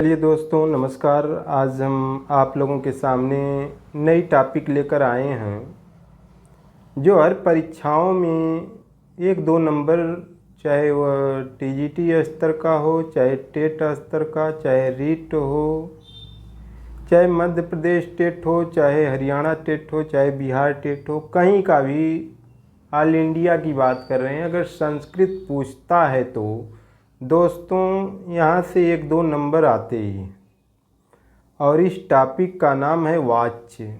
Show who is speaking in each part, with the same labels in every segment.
Speaker 1: चलिए दोस्तों नमस्कार। आज हम आप लोगों के सामने नई टॉपिक लेकर आए हैं जो हर परीक्षाओं में एक दो नंबर, चाहे वह टीजीटी स्तर का हो, चाहे टेट स्तर का, चाहे रीट हो, चाहे मध्य प्रदेश टेट हो, चाहे हरियाणा टेट हो, चाहे बिहार टेट हो, कहीं का भी ऑल इंडिया की बात कर रहे हैं। अगर संस्कृत पूछता है तो दोस्तों यहाँ से एक दो नंबर आते ही हैं। और इस टॉपिक का नाम है वाच्य।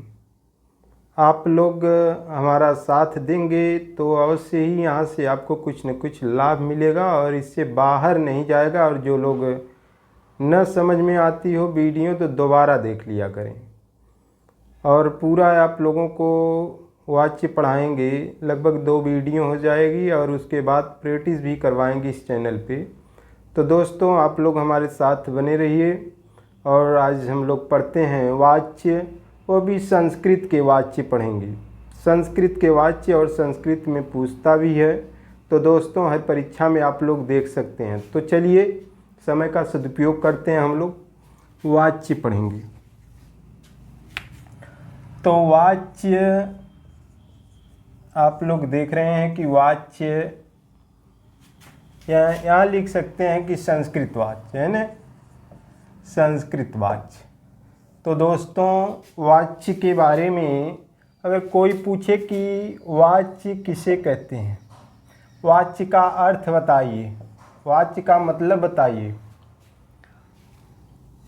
Speaker 1: आप लोग हमारा साथ देंगे तो अवश्य ही यहाँ से आपको कुछ न कुछ लाभ मिलेगा और इससे बाहर नहीं जाएगा। और जो लोग न समझ में आती हो वीडियो तो दोबारा देख लिया करें। और पूरा आप लोगों को वाच्य पढ़ाएंगे, लगभग 2 वीडियो हो जाएगी और उसके बाद प्रैक्टिस भी करवाएंगे इस चैनल पे। तो दोस्तों आप लोग हमारे साथ बने रहिए। और आज हम लोग पढ़ते हैं वाच्य, वो भी संस्कृत के वाच्य पढ़ेंगे। संस्कृत के वाच्य और संस्कृत में पूछता भी है, तो दोस्तों हर परीक्षा में आप लोग देख सकते हैं। तो चलिए समय का सदुपयोग करते हैं, हम लोग वाच्य पढ़ेंगे। तो वाच्य आप लोग देख रहे हैं कि वाच्य यहाँ लिख सकते हैं कि संस्कृत वाच्य है ना, संस्कृत वाच्य। तो दोस्तों वाच्य के बारे में अगर कोई पूछे कि वाच्य किसे कहते हैं, वाच्य का अर्थ बताइए, वाच्य का मतलब बताइए,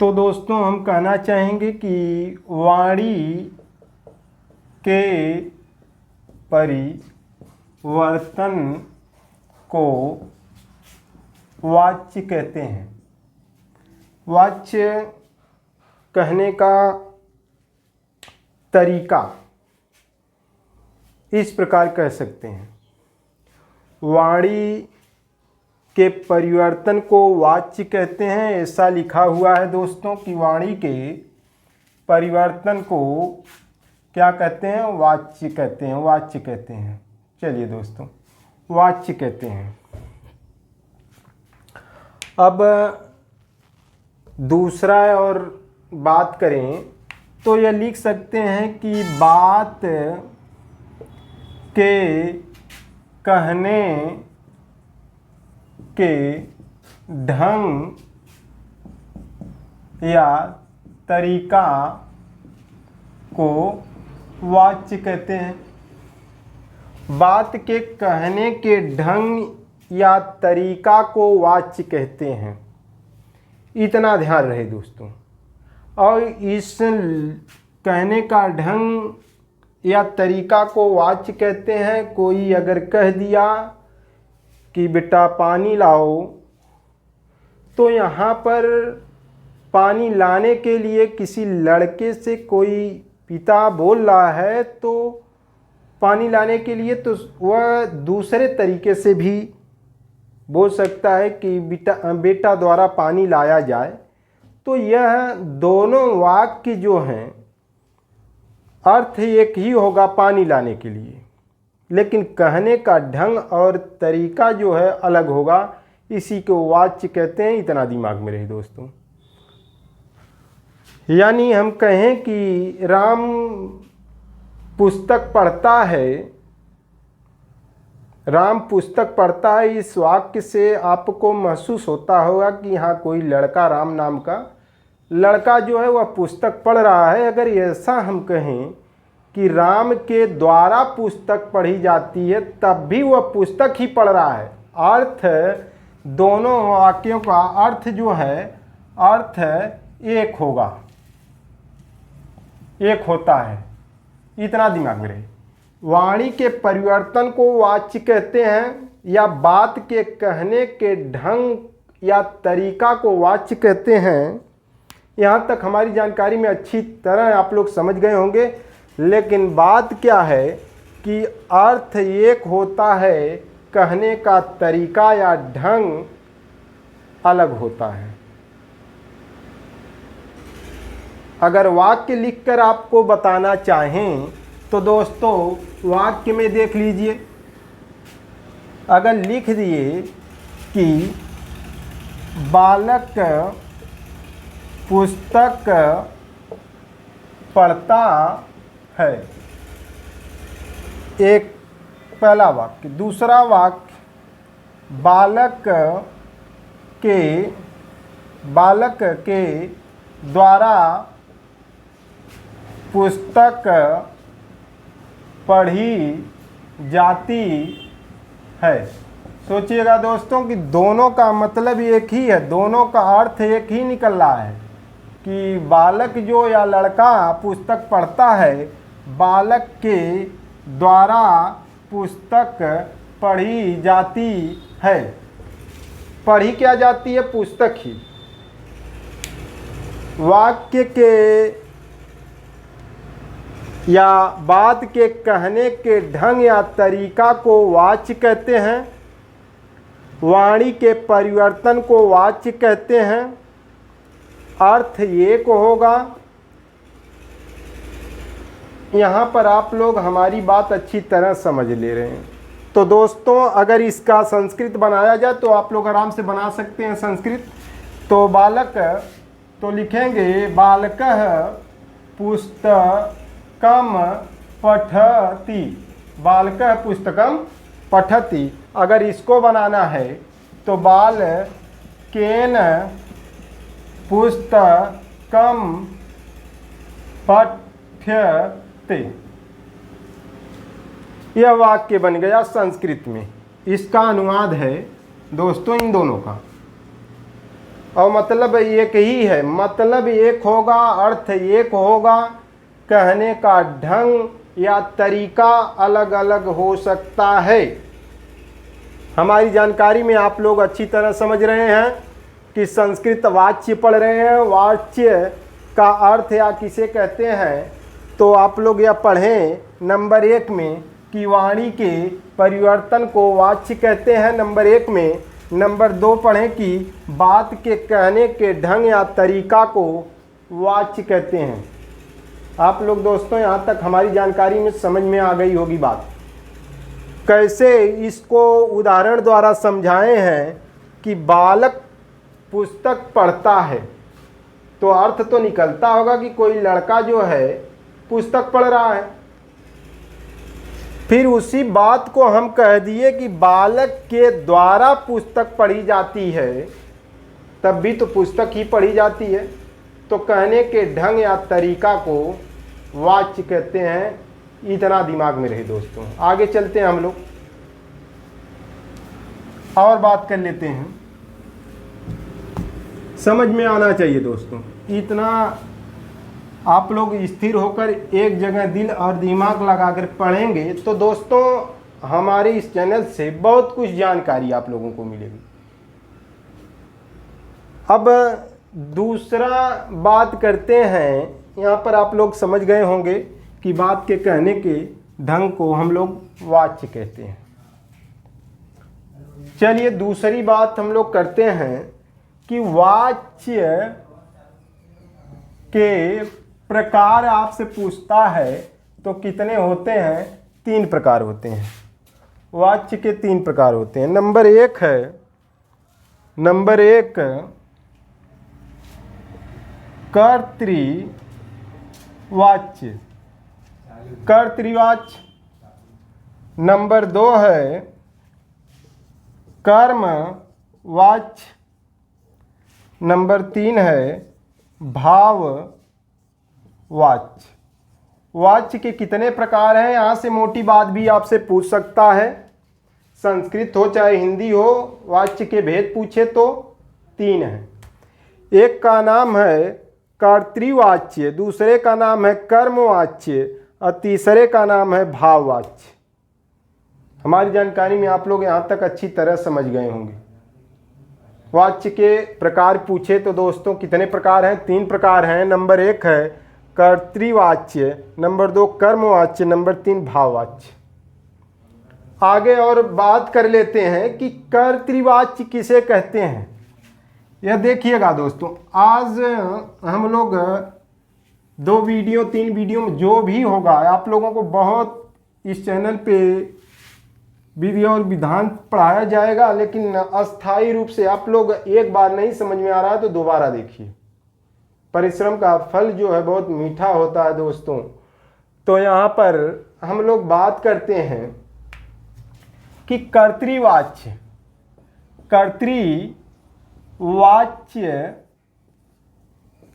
Speaker 1: तो दोस्तों हम कहना चाहेंगे कि वाणी के परिवर्तन को वाच्य कहते हैं। वाच्य कहने का तरीका इस प्रकार कह सकते हैं, वाणी के परिवर्तन को वाच्य कहते हैं। ऐसा लिखा हुआ है दोस्तों कि वाणी के परिवर्तन को क्या कहते हैं, वाच्य कहते हैं, वाच्य कहते हैं। चलिए दोस्तों वाच्य कहते हैं। अब दूसरा और बात करें तो यह लिख सकते हैं कि बात के कहने के ढंग या तरीका को वाच्य कहते हैं। बात के कहने के ढंग या तरीका को वाच्य कहते हैं, इतना ध्यान रहे दोस्तों। और इस कहने का ढंग या तरीका को वाच्य कहते हैं। कोई अगर कह दिया कि बेटा पानी लाओ, तो यहाँ पर पानी लाने के लिए किसी लड़के से कोई पिता बोल रहा है, तो पानी लाने के लिए तो वह दूसरे तरीके से भी बोल सकता है कि बेटा द्वारा पानी लाया जाए। तो यह दोनों वाक्य जो हैं अर्थ एक ही होगा पानी लाने के लिए, लेकिन कहने का ढंग और तरीका जो है अलग होगा। इसी को वाच्य कहते हैं, इतना दिमाग में रहे दोस्तों। यानी हम कहें कि राम पुस्तक पढ़ता है, राम पुस्तक पढ़ता है, इस वाक्य से आपको महसूस होता होगा कि यहाँ कोई लड़का, राम नाम का लड़का जो है वह पुस्तक पढ़ रहा है। अगर ऐसा हम कहें कि राम के द्वारा पुस्तक पढ़ी जाती है, तब भी वह पुस्तक ही पढ़ रहा है। अर्थ दोनों वाक्यों का अर्थ जो है, अर्थ एक होगा, एक होता है, इतना दिमाग में रहे। वाणी के परिवर्तन को वाच्य कहते हैं, या बात के कहने के ढंग या तरीका को वाच्य कहते हैं। यहाँ तक हमारी जानकारी में अच्छी तरह आप लोग समझ गए होंगे। लेकिन बात क्या है कि अर्थ एक होता है, कहने का तरीका या ढंग अलग होता है। अगर वाक्य लिखकर आपको बताना चाहें तो दोस्तों वाक्य में देख लीजिए। अगर लिख दिए कि बालक पुस्तक पढ़ता है। एक पहला वाक्य। दूसरा वाक्य, बालक के द्वारा पुस्तक पढ़ी जाती है। सोचिएगा दोस्तों कि दोनों का मतलब एक ही है, दोनों का अर्थ एक ही निकल रहा है कि बालक जो या लड़का पुस्तक पढ़ता है, बालक के द्वारा पुस्तक पढ़ी जाती है। पढ़ी क्या जाती है? पुस्तक ही। वाक्य के या बात के कहने के ढंग या तरीका को वाच्य कहते हैं। वाणी के परिवर्तन को वाच्य कहते हैं। अर्थ एक होगा। यहाँ पर आप लोग हमारी बात अच्छी तरह समझ ले रहे हैं। तो दोस्तों, अगर इसका संस्कृत बनाया जाए तो आप लोग आराम से बना सकते हैं संस्कृत। तो बालक, तो लिखेंगे बालकः पुस्तकम पठति। बालकः पुस्तकम पठति। अगर इसको बनाना है तो बालकेन पुस्तकम पठ्यते। यह वाक्य बन गया संस्कृत में। इसका अनुवाद है दोस्तों इन दोनों का, और मतलब एक ही है। मतलब एक होगा, अर्थ एक होगा, कहने का ढंग या तरीका अलग अलग हो सकता है। हमारी जानकारी में आप लोग अच्छी तरह समझ रहे हैं कि संस्कृत वाच्य पढ़ रहे हैं। वाच्य का अर्थ या किसे कहते हैं, तो आप लोग यह पढ़ें नंबर 1 में कि वाणी के परिवर्तन को वाच्य कहते हैं, नंबर 1 में। नंबर 2 पढ़ें कि बात के कहने के ढंग या तरीका को वाच्य कहते हैं। आप लोग दोस्तों यहाँ तक हमारी जानकारी में समझ में आ गई होगी बात। कैसे इसको उदाहरण द्वारा समझाए हैं कि बालक पुस्तक पढ़ता है, तो अर्थ तो निकलता होगा कि कोई लड़का जो है पुस्तक पढ़ रहा है। फिर उसी बात को हम कह दिए कि बालक के द्वारा पुस्तक पढ़ी जाती है, तब भी तो पुस्तक ही पढ़ी जाती है। तो कहने के ढंग या तरीका को वाच्य कहते हैं। इतना दिमाग में रहे दोस्तों। आगे चलते हैं हम लोग और बात कर लेते हैं। समझ में आना चाहिए दोस्तों। इतना आप लोग स्थिर होकर एक जगह दिल और दिमाग लगाकर पढ़ेंगे तो दोस्तों हमारे इस चैनल से बहुत कुछ जानकारी आप लोगों को मिलेगी। अब दूसरा बात करते हैं। यहाँ पर आप लोग समझ गए होंगे कि बात के कहने के ढंग को हम लोग वाच्य कहते हैं। चलिए दूसरी बात हम लोग करते हैं कि वाच्य के प्रकार आपसे पूछता है तो कितने होते हैं? 3 प्रकार होते हैं। वाच्य के 3 प्रकार होते हैं। नंबर 1 कर्तृवाच्य। कर्तृवाच्य। नंबर 2 है कर्मवाच्य। नंबर 3 है भाववाच्य। वाच्य के कितने प्रकार हैं? यहाँ से मोटी बात भी आपसे पूछ सकता है, संस्कृत हो चाहे हिंदी हो। वाच्य के भेद पूछे तो 3 हैं। एक का नाम है कर्तृवाच्य, दूसरे का नाम है कर्मवाच्य और तीसरे का नाम है भाववाच्य। हमारी जानकारी में आप लोग यहाँ तक अच्छी तरह समझ गए होंगे। वाच्य के प्रकार पूछे तो दोस्तों कितने प्रकार हैं? 3 प्रकार हैं। नंबर 1 है कर्तृवाच्य, नंबर 2 कर्मवाच्य, नंबर 3 भाववाच्य। आगे और बात कर लेते हैं कि कर्तृवाच्य किसे कहते हैं। यह देखिएगा दोस्तों, आज हम लोग 2 वीडियो 3 वीडियो में जो भी होगा आप लोगों को बहुत इस चैनल पे विधि और विधान पढ़ाया जाएगा, लेकिन अस्थायी रूप से आप लोग एक बार नहीं समझ में आ रहा है तो दोबारा देखिए। परिश्रम का फल जो है बहुत मीठा होता है दोस्तों। तो यहाँ पर हम लोग बात करते हैं कि कर्तृवाच्य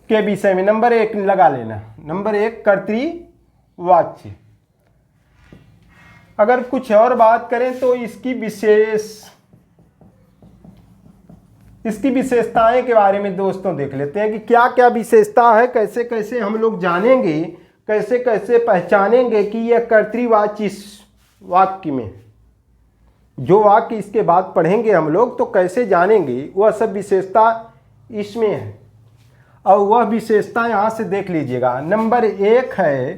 Speaker 1: के विषय में नंबर 1 लगा लेना। नंबर 1 कर्तृवाच्य। अगर कुछ और बात करें तो इसकी विशेषताएं के बारे में दोस्तों देख लेते हैं कि क्या क्या विशेषता है, कैसे कैसे हम लोग जानेंगे, कैसे कैसे पहचानेंगे कि यह कर्तृवाच्य इस वाक्य में, जो वाक्य इसके बाद पढ़ेंगे हम लोग तो कैसे जानेंगे, वह सब विशेषता इसमें है। और वह विशेषता यहाँ से देख लीजिएगा। नंबर 1 है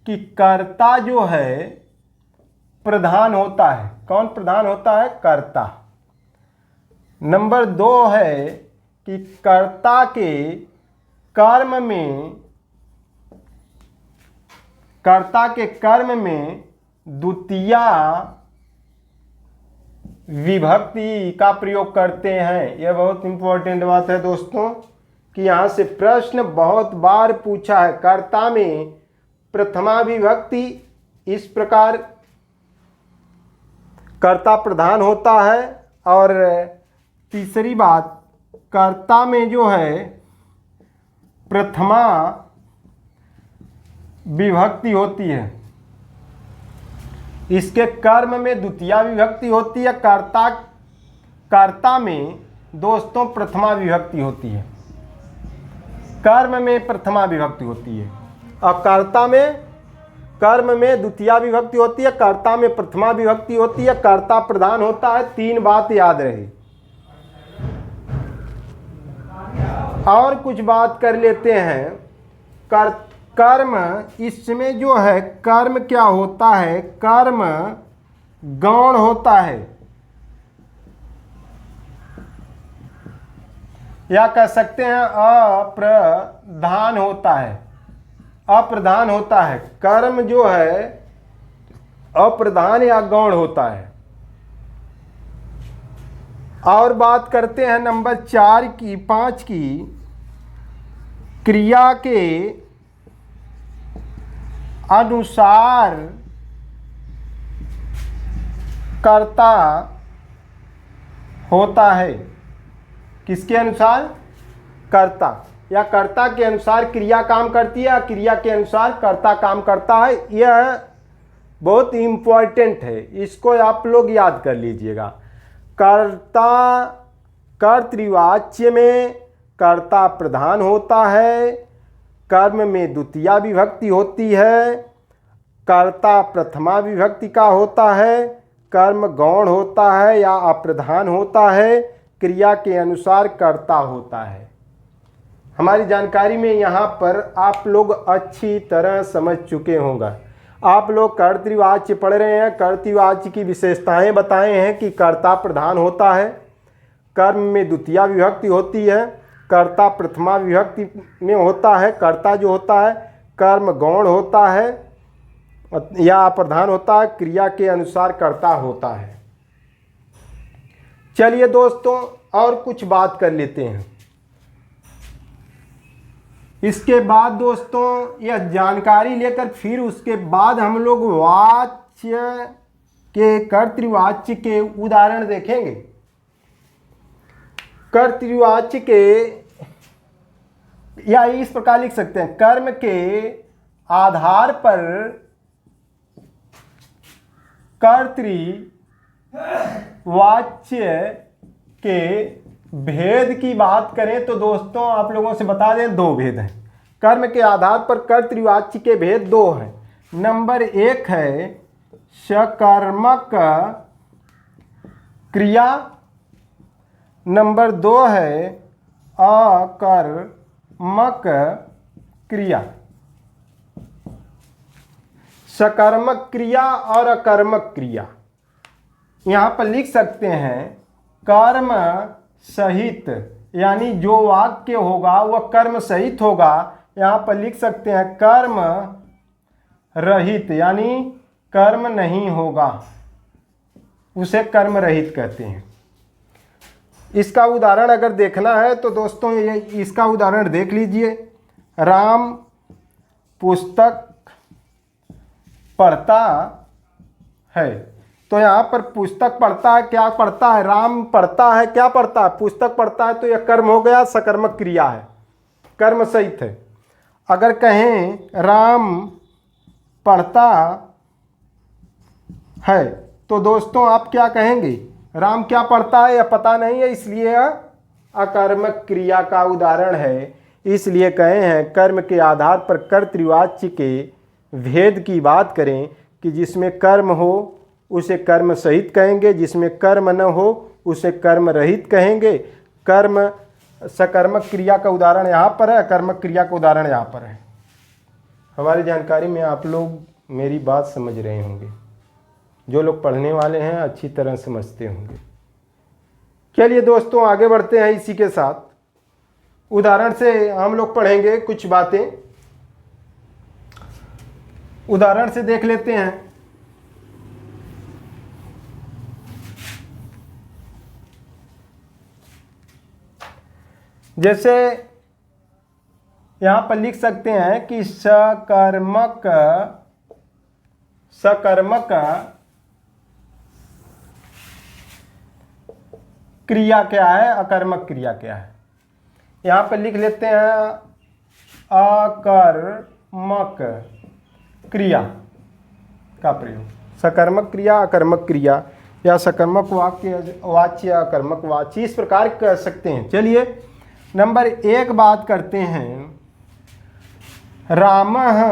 Speaker 1: कि कर्ता जो है प्रधान होता है। कौन प्रधान होता है? कर्ता। नंबर 2 है कि कर्ता के कर्म में द्वितीया विभक्ति का प्रयोग करते हैं। यह बहुत इंपॉर्टेंट बात है दोस्तों कि यहाँ से प्रश्न बहुत बार पूछा है। कर्ता में प्रथमा विभक्ति, इस प्रकार कर्ता प्रधान होता है। और तीसरी बात, कर्ता में जो है प्रथमा विभक्ति होती है, इसके कर्म में द्वितीया विभक्ति होती है। कर्ता में दोस्तों प्रथमा विभक्ति होती है, कर्म में प्रथमा विभक्ति होती है। और कर्म में द्वितीया विभक्ति होती है, कर्ता में प्रथमा विभक्ति होती है, कर्ता प्रधान होता है। 3 बात याद रहे। और कुछ बात कर लेते हैं। कर्म, इसमें जो है कर्म क्या होता है? कर्म गौण होता है, या कह सकते हैं अप्रधान होता है। अप्रधान होता है कर्म जो है, अप्रधान या गौण होता है। और बात करते हैं नंबर 5 की, क्रिया के अनुसार कर्ता होता है। किसके अनुसार? कर्ता, या कर्ता के अनुसार क्रिया काम करती है, या क्रिया के अनुसार कर्ता काम करता है। यह बहुत इम्पोर्टेंट है, इसको आप लोग याद कर लीजिएगा। कर्तृवाच्य में कर्ता प्रधान होता है, कर्म में द्वितीया विभक्ति होती है, कर्ता प्रथमा विभक्ति का होता है, कर्म गौण होता है या अप्रधान होता है, क्रिया के अनुसार कर्ता होता है। हमारी जानकारी में यहाँ पर आप लोग अच्छी तरह समझ चुके होंगे। आप लोग कर्तृवाच्य पढ़ रहे हैं, कर्तृवाच्य की विशेषताएं बताए हैं कि कर्ता प्रधान होता है, कर्म में द्वितीया विभक्ति होती है, कर्ता प्रथमा विभक्ति में होता है, कर्ता जो होता है कर्म गौण होता है या अप्रधान होता है, क्रिया के अनुसार कर्ता होता है। चलिए दोस्तों और कुछ बात कर लेते हैं। इसके बाद दोस्तों यह जानकारी लेकर फिर उसके बाद हम लोग वाच्य के कर्तृवाच्य के उदाहरण देखेंगे। कर्तृवाच्य के, या इस प्रकार लिख सकते हैं, कर्म के आधार पर कर्तृवाच्य के भेद की बात करें तो दोस्तों आप लोगों से बता दें 2 भेद हैं। कर्म के आधार पर कर्तृवाच्य के भेद 2 हैं। नंबर 1 है सकर्मक क्रिया, नंबर 2 है अकर्मक क्रिया। सकर्मक क्रिया और अकर्मक क्रिया यहाँ पर लिख सकते हैं कर्म सहित, यानी जो वाक्य होगा वह कर्म सहित होगा। यहाँ पर लिख सकते हैं कर्म रहित, यानी कर्म नहीं होगा, उसे कर्म रहित कहते हैं। इसका उदाहरण अगर देखना है तो दोस्तों ये इसका उदाहरण देख लीजिए। राम पुस्तक पढ़ता है, तो यहाँ पर पुस्तक पढ़ता है, क्या पढ़ता है? राम पढ़ता है, क्या पढ़ता है? पुस्तक पढ़ता है, तो यह कर्म हो गया, सकर्मक क्रिया है, कर्म सहित है। अगर कहें राम पढ़ता है, तो दोस्तों आप क्या कहेंगे? राम क्या पढ़ता है यह पता नहीं है, इसलिए यह अकर्मक क्रिया का उदाहरण है। इसलिए कहे हैं कर्म के आधार पर कर्तृवाच्य के भेद की बात करें कि जिसमें कर्म हो उसे कर्म सहित कहेंगे, जिसमें कर्म न हो उसे कर्म रहित कहेंगे। कर्म सकर्मक क्रिया का उदाहरण यहाँ पर है, अकर्मक क्रिया का उदाहरण यहाँ पर है। हमारी जानकारी में आप लोग मेरी बात समझ रहे होंगे, जो लोग पढ़ने वाले हैं अच्छी तरह समझते होंगे। चलिए दोस्तों आगे बढ़ते हैं। इसी के साथ उदाहरण से हम लोग पढ़ेंगे कुछ बातें, उदाहरण से देख लेते हैं। जैसे यहां पर लिख सकते हैं कि सकर्मक क्रिया क्या है, अकर्मक क्रिया क्या है। यहां पर लिख लेते हैं अकर्मक क्रिया का प्रयोग। सकर्मक क्रिया, अकर्मक क्रिया या सकर्मक वाक्य वाच्य, अकर्मक वाच्य, इस प्रकार कह सकते हैं। चलिए नंबर 1 बात करते हैं। रामः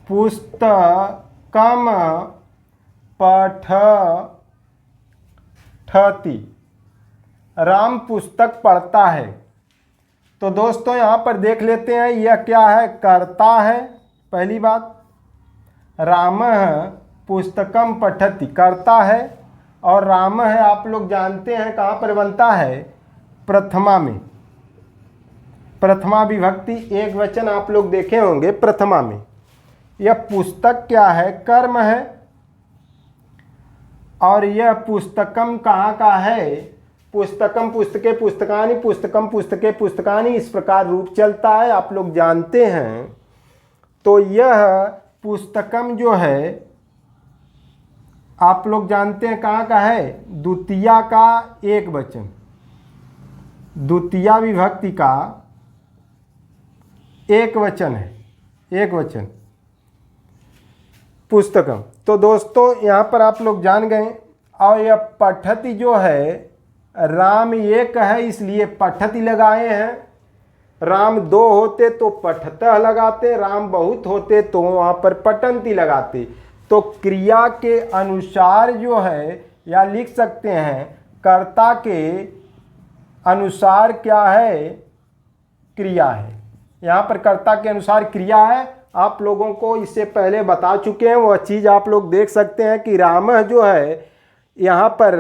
Speaker 1: पुस्तकम पठति। राम पुस्तक पढ़ता है। तो दोस्तों यहाँ पर देख लेते हैं यह क्या है, कर्ता है। पहली बात, रामः पुस्तकम पठति कर्ता है, और राम है आप लोग जानते हैं कहाँ पर बनता है, प्रथमा में। प्रथमा विभक्ति एक वचन आप लोग देखे होंगे प्रथमा में। यह पुस्तक क्या है, कर्म है, और यह पुस्तकम कहाँ का है, पुस्तकम पुस्तके पुस्तकानि, पुस्तकम पुस्तके पुस्तकानि, इस प्रकार रूप चलता है, आप लोग जानते हैं। तो यह पुस्तकम जो है आप लोग जानते हैं कहाँ का है, द्वितीया का एक वचन, द्वितीया विभक्ति का एक वचन है, एक वचन पुस्तकम। तो दोस्तों यहाँ पर आप लोग जान गए। और यह पठति जो है, राम एक है इसलिए पठति लगाए हैं। राम 2 होते तो पठतः लगाते, राम बहुत होते तो वहाँ पर पठन्ति लगाते। तो क्रिया के अनुसार जो है, या लिख सकते हैं कर्ता के अनुसार क्या है, क्रिया है। यहाँ पर कर्ता के अनुसार क्रिया है। आप लोगों को इससे पहले बता चुके हैं, वह चीज़ आप लोग देख सकते हैं कि रामः जो है यहाँ पर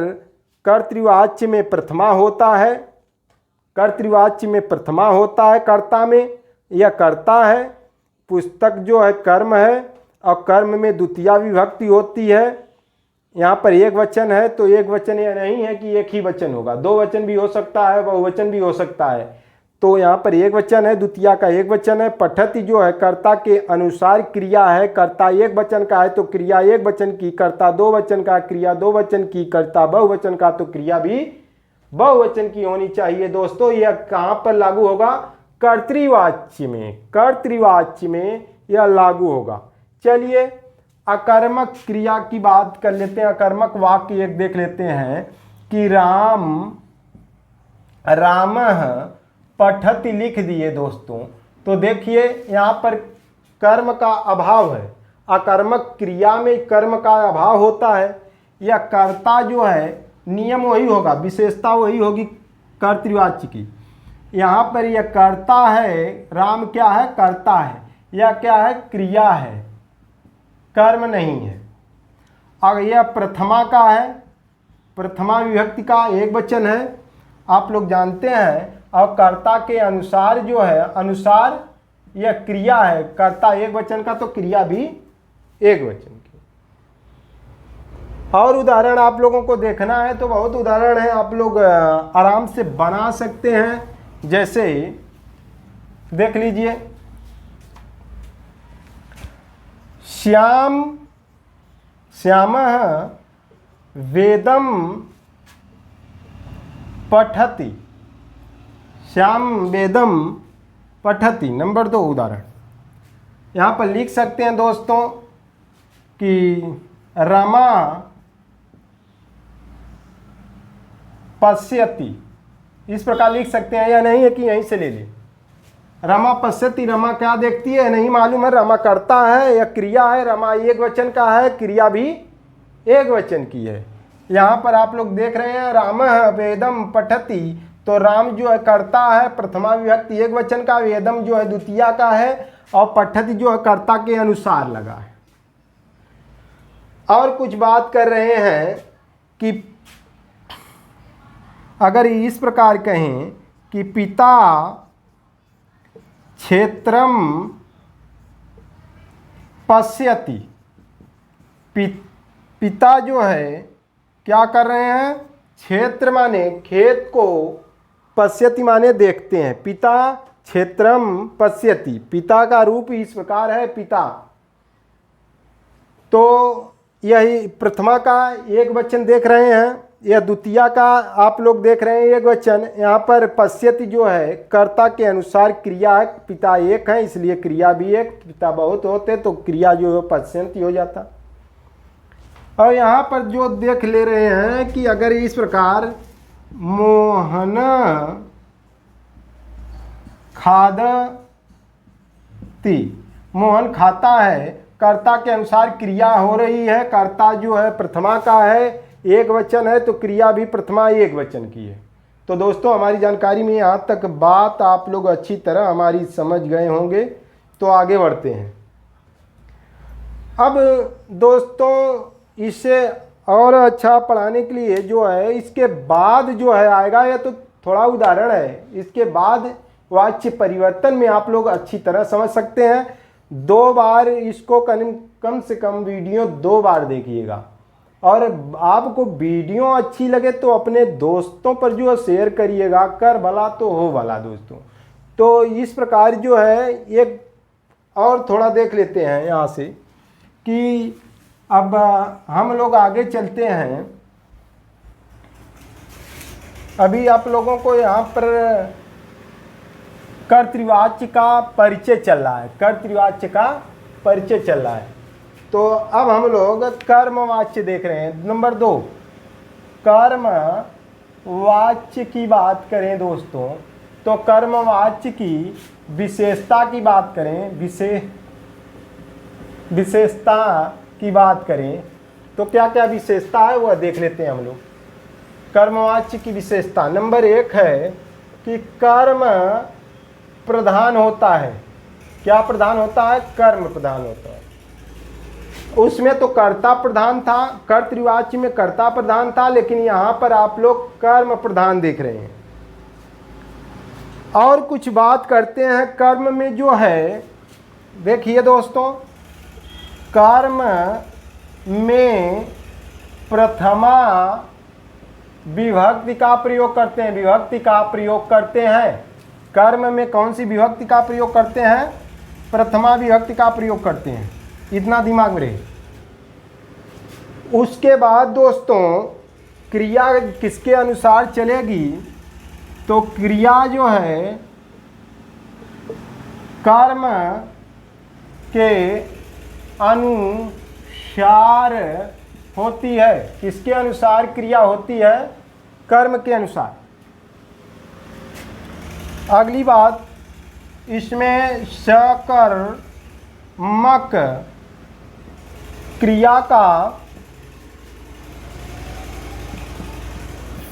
Speaker 1: कर्तृवाच्य में प्रथमा होता है, कर्तृवाच्य में प्रथमा होता है कर्ता में, यह कर्ता है। पुस्तक जो है कर्म है, और कर्म में द्वितीया विभक्ति होती है। यहाँ पर एक वचन है, तो एक वचन यह नहीं है कि एक ही वचन होगा, 2 वचन भी हो सकता है, बहुवचन भी हो सकता है। तो यहाँ पर एक वचन है, द्वितीया का एक वचन है। पठति जो है कर्ता के अनुसार क्रिया है, कर्ता एक वचन का है तो क्रिया एक वचन की, कर्ता 2 वचन का, क्रिया 2 वचन की, कर्ता बहुवचन का तो क्रिया भी बहुवचन की होनी चाहिए। दोस्तों यह कहाँ पर लागू होगा, कर्तृवाच्य में, कर्तृवाच्य में यह लागू होगा। चलिए अकर्मक क्रिया की बात कर लेते हैं। अकर्मक वाक्य एक देख लेते हैं कि रामः पठति लिख दिए दोस्तों। तो देखिए यहाँ पर कर्म का अभाव है, अकर्मक क्रिया में कर्म का अभाव होता है। यह कर्ता जो है नियम वही होगा, विशेषता वही होगी कर्तृवाच्य की। यहाँ पर यह कर्ता है, राम क्या है, कर्ता है, यह क्या है, क्रिया है, कर्म नहीं है। और यह प्रथमा का है, प्रथमा विभक्ति का एक वचन है, आप लोग जानते हैं। और कर्ता के अनुसार जो है, अनुसार यह क्रिया है, कर्ता एक वचन का तो क्रिया भी एक वचन की। और उदाहरण आप लोगों को देखना है तो बहुत उदाहरण है, आप लोग आराम से बना सकते हैं। जैसे देख लीजिए, श्यामः वेदम पठति। श्याम वेदम पठति। नंबर 2 उदाहरण यहाँ पर लिख सकते हैं दोस्तों कि रमा पश्यति। इस प्रकार लिख सकते हैं, या नहीं है कि यहीं से ले लें। रमा पश्यति, रमा क्या देखती है नहीं मालूम है, रमा करता है या क्रिया है। रमा एक वचन का है, क्रिया भी एक वचन की है। यहाँ पर आप लोग देख रहे हैं रामः वेदम पठति, तो राम जो है कर्ता है, प्रथमा विभक्ति एक वचन का, वेदम जो है द्वितीया का है, और पठति जो है कर्ता के अनुसार लगा है। और कुछ बात कर रहे हैं कि अगर इस प्रकार कहें कि पिता क्षेत्रम पश्यति। पिता जो है क्या कर रहे हैं, क्षेत्र माने खेत को, पश्यति माने देखते हैं। पिता क्षेत्रम पश्यति, पिता का रूप इस प्रकार है पिता। तो यही प्रथमा का एक वचन देख रहे हैं, या द्वितीया का आप लोग देख रहे हैं एक वचन। यहाँ पर पश्यति जो है कर्ता के अनुसार क्रिया है, पिता एक है इसलिए क्रिया भी एक, पिता बहुत होते तो क्रिया जो है पश्यन्ति हो जाता। और यहाँ पर जो देख ले रहे हैं कि अगर इस प्रकार मोहन खादति, मोहन खाता है, कर्ता के अनुसार क्रिया हो रही है, कर्ता जो है प्रथमा का है, एक वचन है तो क्रिया भी प्रथमा एक वचन की है। तो दोस्तों हमारी जानकारी में यहाँ तक बात आप लोग अच्छी तरह हमारी समझ गए होंगे। तो आगे बढ़ते हैं। अब दोस्तों इससे और अच्छा पढ़ाने के लिए जो है इसके बाद जो है आएगा, या तो थोड़ा उदाहरण है, इसके बाद वाच्य परिवर्तन में आप लोग अच्छी तरह समझ सकते हैं। 2 बार इसको कम से कम वीडियो 2 बार देखिएगा, और आपको वीडियो अच्छी लगे तो अपने दोस्तों पर जो शेयर करिएगा, कर भला तो हो भला दोस्तों। तो इस प्रकार जो है एक और थोड़ा देख लेते हैं यहाँ से कि अब हम लोग आगे चलते हैं। अभी आप लोगों को यहाँ पर कर्तृवाच्य का परिचय चल रहा है, कर्तृवाच्य का परिचय चल रहा है। तो अब हम लोग कर्मवाच्य देख रहे हैं। नंबर 2 कर्मवाच्य की बात करें दोस्तों, तो कर्मवाच्य की विशेषता की बात करें, विशेषता की बात करें तो क्या क्या विशेषता है वह देख लेते हैं हम लोग। कर्मवाच्य की विशेषता नंबर 1 है कि कर्म प्रधान होता है। क्या प्रधान होता है, कर्म प्रधान होता है। उसमें तो कर्ता प्रधान था, कर्तृवाच्य में कर्ता प्रधान था, लेकिन यहाँ पर आप लोग कर्म प्रधान देख रहे हैं। और कुछ बात करते हैं कर्म में जो है, देखिए दोस्तों कर्म में प्रथमा विभक्ति का प्रयोग करते हैं, विभक्ति का प्रयोग करते हैं। कर्म में कौन सी विभक्ति का प्रयोग करते हैं, प्रथमा विभक्ति का प्रयोग करते हैं, इतना दिमाग में रहे। उसके बाद दोस्तों क्रिया किसके अनुसार चलेगी, तो क्रिया जो है कर्म के अनुसार होती है। किसके अनुसार क्रिया होती है, कर्म के अनुसार। अगली बात, इसमें सकर्मक क्रिया का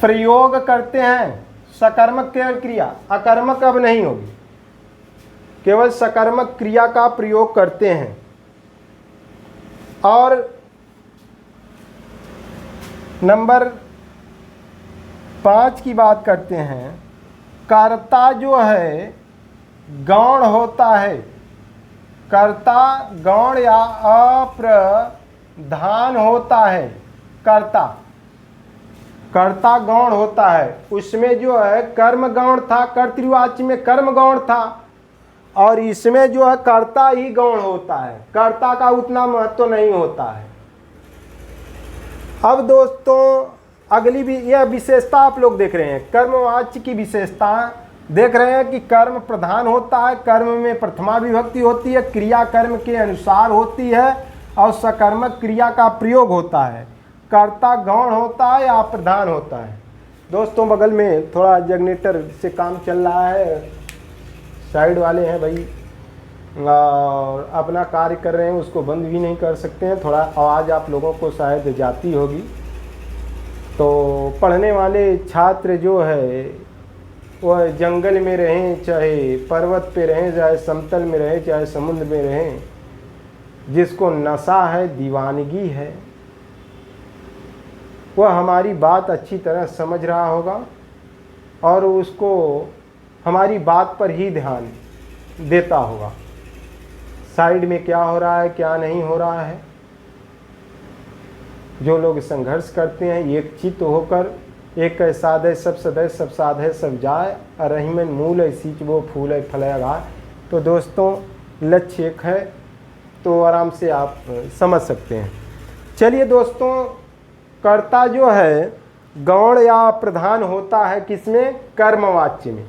Speaker 1: प्रयोग करते हैं। सकर्मक केवल क्रिया, अकर्मक अब नहीं होगी, केवल सकर्मक क्रिया का प्रयोग करते हैं। और नंबर 5 की बात करते हैं, कर्ता जो है गौण होता है। कर्ता गौण या अप्रधान होता है। कर्ता, कर्ता गौण होता है, उसमें जो है कर्म गौण था, कर्तृवाच्य में कर्म गौण था, और इसमें जो है कर्ता ही गौण होता है, कर्ता का उतना महत्व नहीं होता है। अब दोस्तों अगली भी यह विशेषता आप लोग देख रहे हैं, कर्मवाच्य की विशेषता देख रहे हैं कि कर्म प्रधान होता है, कर्म में प्रथमा विभक्ति होती है, क्रिया कर्म के अनुसार होती है और सकर्मक क्रिया का प्रयोग होता है, कर्ता गौण होता है या प्रधान होता है। दोस्तों बगल में थोड़ा जनरेटर से काम चल रहा है, साइड वाले हैं भाई और अपना कार्य कर रहे हैं, उसको बंद भी नहीं कर सकते हैं, थोड़ा आवाज़ आप लोगों को शायद जाती होगी। तो पढ़ने वाले छात्र जो है वह जंगल में रहें, चाहे पर्वत पे रहें, चाहे समतल में रहें, चाहे समुद्र में रहें, जिसको नशा है, दीवानगी है, वह हमारी बात अच्छी तरह समझ रहा होगा और उसको हमारी बात पर ही ध्यान देता होगा, साइड में क्या हो रहा है क्या नहीं हो रहा है। जो लोग संघर्ष करते हैं एक चित्त होकर, एक साधे सब सदै सब साधे सब जाए, अरहिमन मूल ऐसी वो फूल फलगा। तो दोस्तों लक्ष्य एक है, तो आराम से आप समझ सकते हैं। चलिए दोस्तों, कर्ता जो है गौण या प्रधान होता है किसमें, कर्मवाच्य में।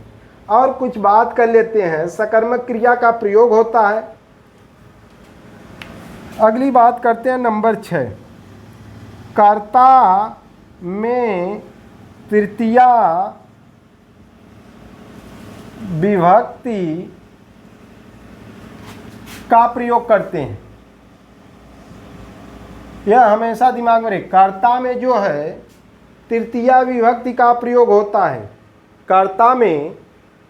Speaker 1: और कुछ बात कर लेते हैं, सकर्मक क्रिया का प्रयोग होता है। अगली बात करते हैं नंबर 6, कर्ता में तृतीया विभक्ति का प्रयोग करते हैं। यह हमेशा दिमाग में रहे, कर्ता में जो है तृतीया विभक्ति का प्रयोग होता है, कर्ता में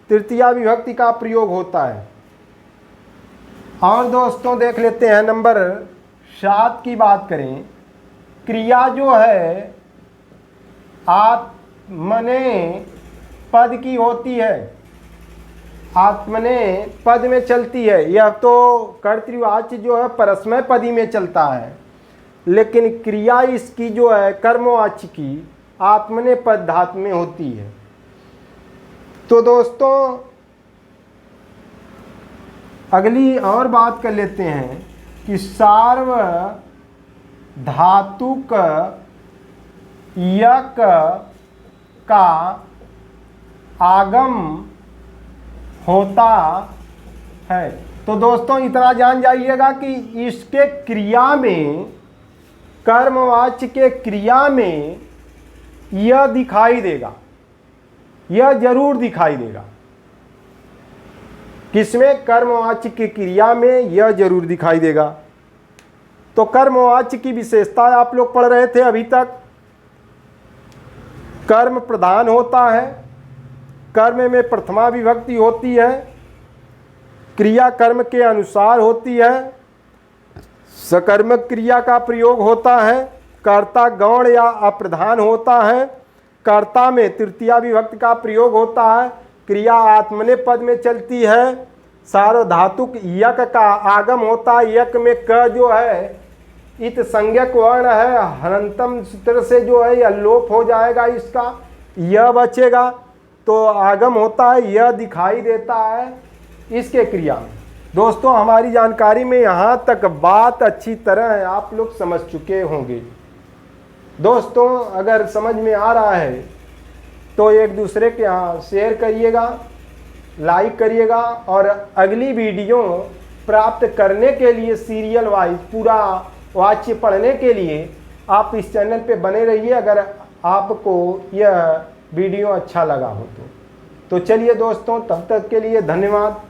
Speaker 1: तृतीया विभक्ति का प्रयोग होता है। और दोस्तों देख लेते हैं नंबर 7 की बात करें, क्रिया जो है आत्मने पद की होती है, आत्मने पद में चलती है। यह तो कर्तृवाच्य जो है परस्मय पदी में चलता है, लेकिन क्रिया इसकी जो है कर्मवाच्य की आत्मने पद धातु में होती है। तो दोस्तों अगली और बात कर लेते हैं कि सार्व धातुक यक का आगम होता है। तो दोस्तों इतना जान जाइएगा कि इसके क्रिया में, कर्मवाच्य के क्रिया में यह दिखाई देगा, यह जरूर दिखाई देगा। किसमें, कर्मवाच्य की क्रिया में यह जरूर दिखाई देगा। तो कर्मवाच्य की विशेषता आप लोग पढ़ रहे थे अभी तक। कर्म प्रधान होता है, कर्म में प्रथमा विभक्ति होती है, क्रिया कर्म के अनुसार होती है, सकर्मक क्रिया का प्रयोग होता है, कर्ता गौण या अप्रधान होता है, कर्ता में तृतीया विभक्ति का प्रयोग होता है, क्रिया आत्मने पद में चलती है, सार्वधातुक यक का आगम होता है। यक में क जो है इत संज्ञक वर्ण है, हरंतम सूत्र से जो है यह लोप हो जाएगा, इसका यह बचेगा, तो आगम होता है, यह दिखाई देता है इसके क्रिया में। दोस्तों हमारी जानकारी में यहाँ तक बात अच्छी तरह आप लोग समझ चुके होंगे। दोस्तों अगर समझ में आ रहा है तो एक दूसरे के यहाँ शेयर करिएगा, लाइक करिएगा, और अगली वीडियो प्राप्त करने के लिए सीरियल वाइज पूरा वाच्य पढ़ने के लिए आप इस चैनल पे बने रहिए, अगर आपको यह वीडियो अच्छा लगा हो तो चलिए दोस्तों, तब तक के लिए धन्यवाद।